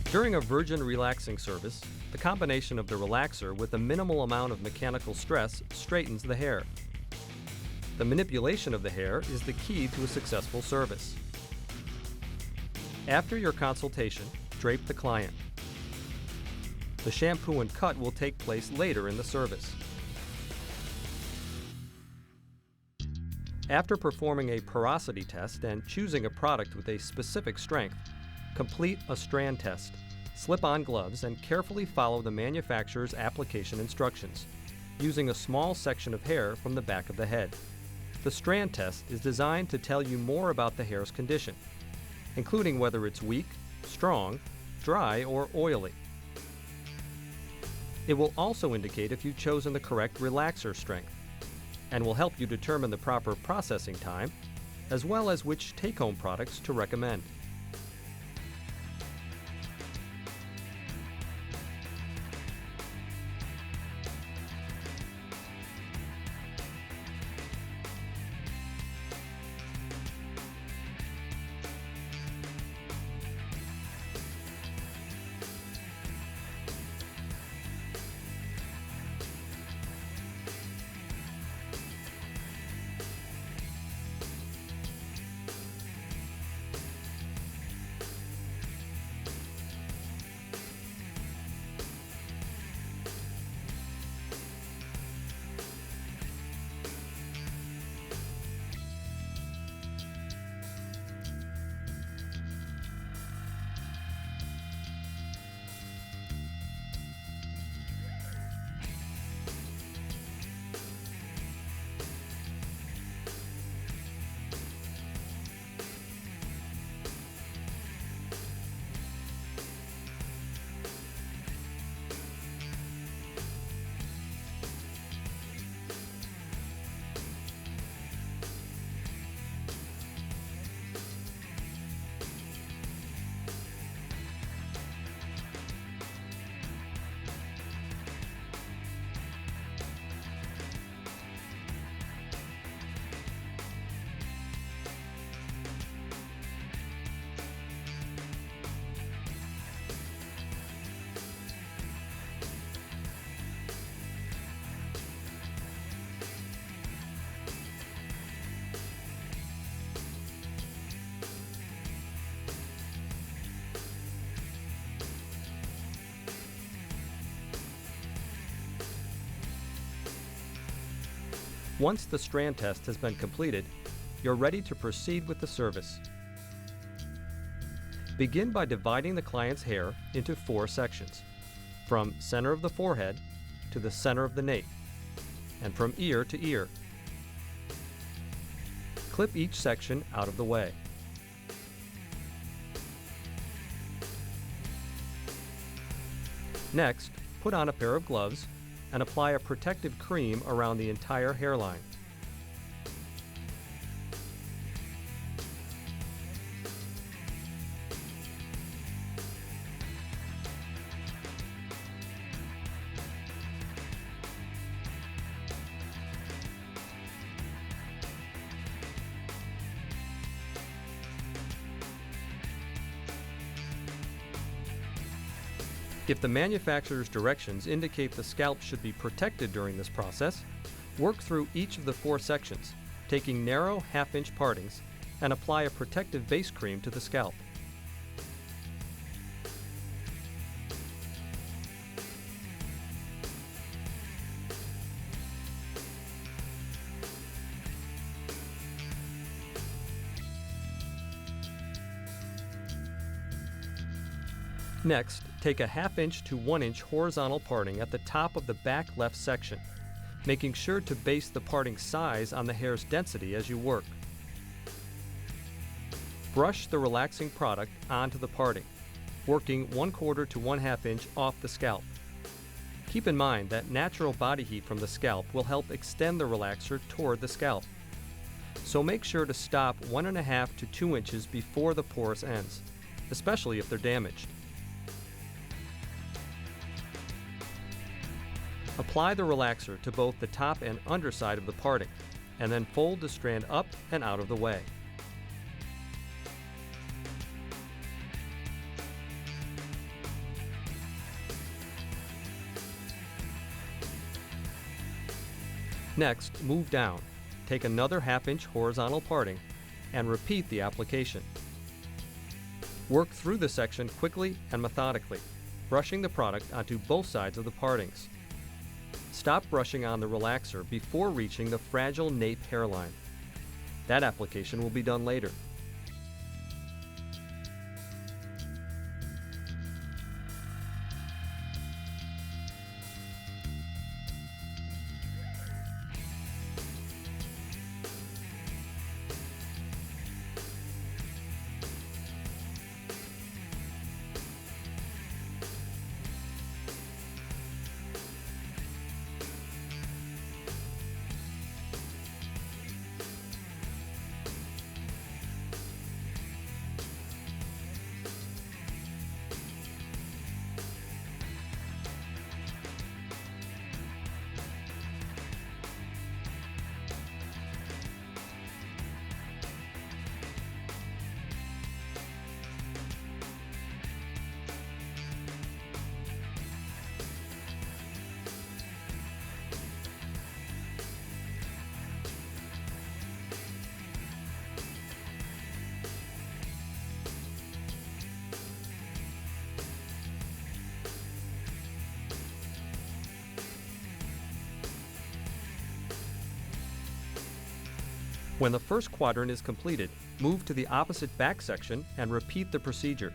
During a virgin relaxing service, the combination of the relaxer with a minimal amount of mechanical stress straightens the hair. The manipulation of the hair is the key to a successful service. After your consultation, drape the client. The shampoo and cut will take place later in the service. After performing a porosity test and choosing a product with a specific strength, complete a strand test, slip on gloves, and carefully follow the manufacturer's application instructions, using a small section of hair from the back of the head. The strand test is designed to tell you more about the hair's condition, including whether it's weak, strong, dry, or oily. It will also indicate if you've chosen the correct relaxer strength, and will help you determine the proper processing time, as well as which take-home products to recommend. Once the strand test has been completed, you're ready to proceed with the service. Begin by dividing the client's hair into 4 sections, from center of the forehead to the center of the nape, and from ear to ear. Clip each section out of the way. Next, put on a pair of gloves and apply a protective cream around the entire hairline. If the manufacturer's directions indicate the scalp should be protected during this process, work through each of the 4 sections, taking narrow half-inch partings, and apply a protective base cream to the scalp. Next, take a half-inch to 1-inch horizontal parting at the top of the back left section, making sure to base the parting size on the hair's density as you work. Brush the relaxing product onto the parting, working 1/4 to 1/2 inch off the scalp. Keep in mind that natural body heat from the scalp will help extend the relaxer toward the scalp. So make sure to stop 1.5 to 2 inches before the porous ends, especially if they're damaged. Apply the relaxer to both the top and underside of the parting, and then fold the strand up and out of the way. Next, move down. Take another half-inch horizontal parting and repeat the application. Work through the section quickly and methodically, brushing the product onto both sides of the partings. Stop brushing on the relaxer before reaching the fragile nape hairline. That application will be done later. When the first quadrant is completed, move to the opposite back section and repeat the procedure.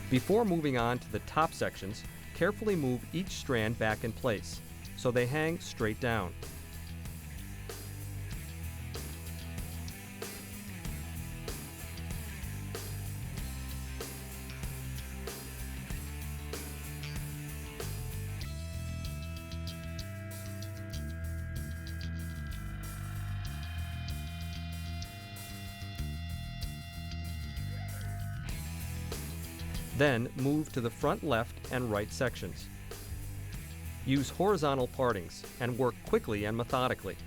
Before moving on to the top sections, carefully move each strand back in place so they hang straight down. Then move to the front left and right sections. Use horizontal partings and work quickly and methodically.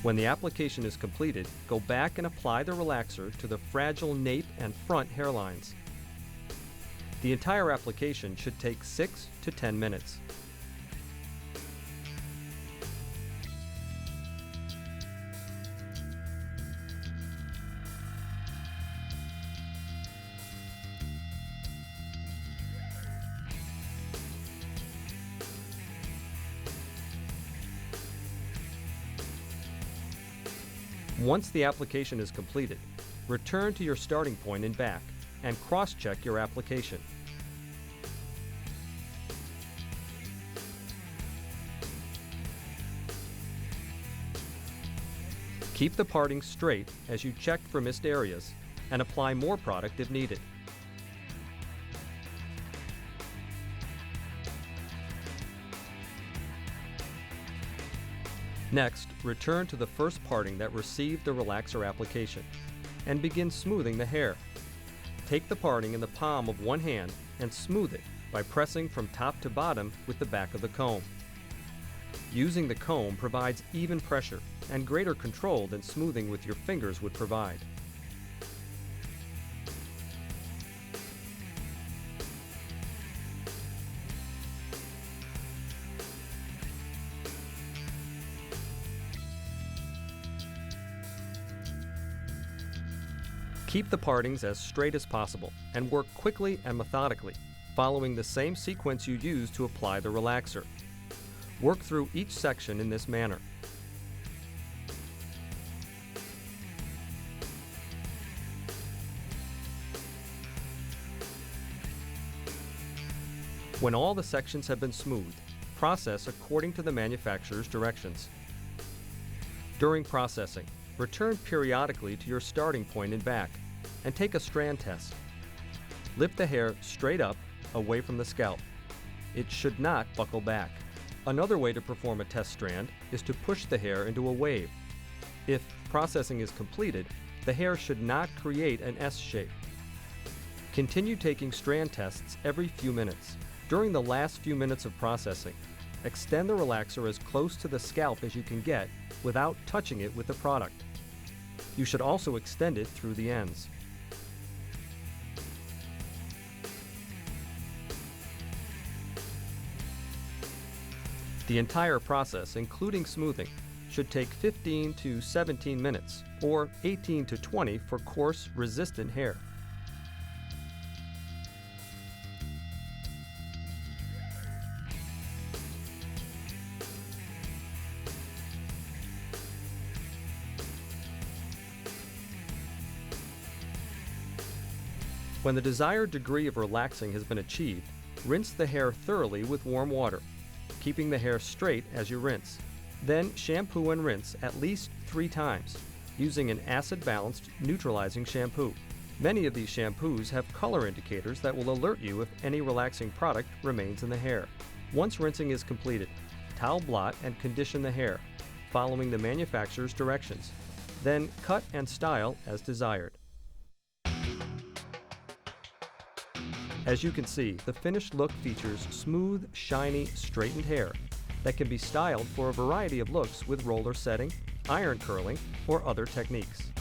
When the application is completed, go back and apply the relaxer to the fragile nape and front hairlines. The entire application should take 6 to 10 minutes. Once the application is completed, return to your starting point in back and cross-check your application. Keep the parting straight as you check for missed areas and apply more product if needed. Next, return to the first parting that received the relaxer application and begin smoothing the hair. Take the parting in the palm of one hand and smooth it by pressing from top to bottom with the back of the comb. Using the comb provides even pressure and greater control than smoothing with your fingers would provide. Keep the partings as straight as possible and work quickly and methodically, following the same sequence you use to apply the relaxer. Work through each section in this manner. When all the sections have been smoothed, process according to the manufacturer's directions. During processing, return periodically to your starting point and back, and take a strand test. Lift the hair straight up, away from the scalp. It should not buckle back. Another way to perform a test strand is to push the hair into a wave. If processing is completed, the hair should not create an S shape. Continue taking strand tests every few minutes. During the last few minutes of processing, extend the relaxer as close to the scalp as you can get without touching it with the product. You should also extend it through the ends. The entire process, including smoothing, should take 15 to 17 minutes, or 18 to 20 for coarse, resistant hair. When the desired degree of relaxing has been achieved, rinse the hair thoroughly with warm water, keeping the hair straight as you rinse. Then shampoo and rinse at least 3 times, using an acid-balanced neutralizing shampoo. Many of these shampoos have color indicators that will alert you if any relaxing product remains in the hair. Once rinsing is completed, towel blot and condition the hair, following the manufacturer's directions. Then cut and style as desired. As you can see, the finished look features smooth, shiny, straightened hair that can be styled for a variety of looks with roller setting, iron curling, or other techniques.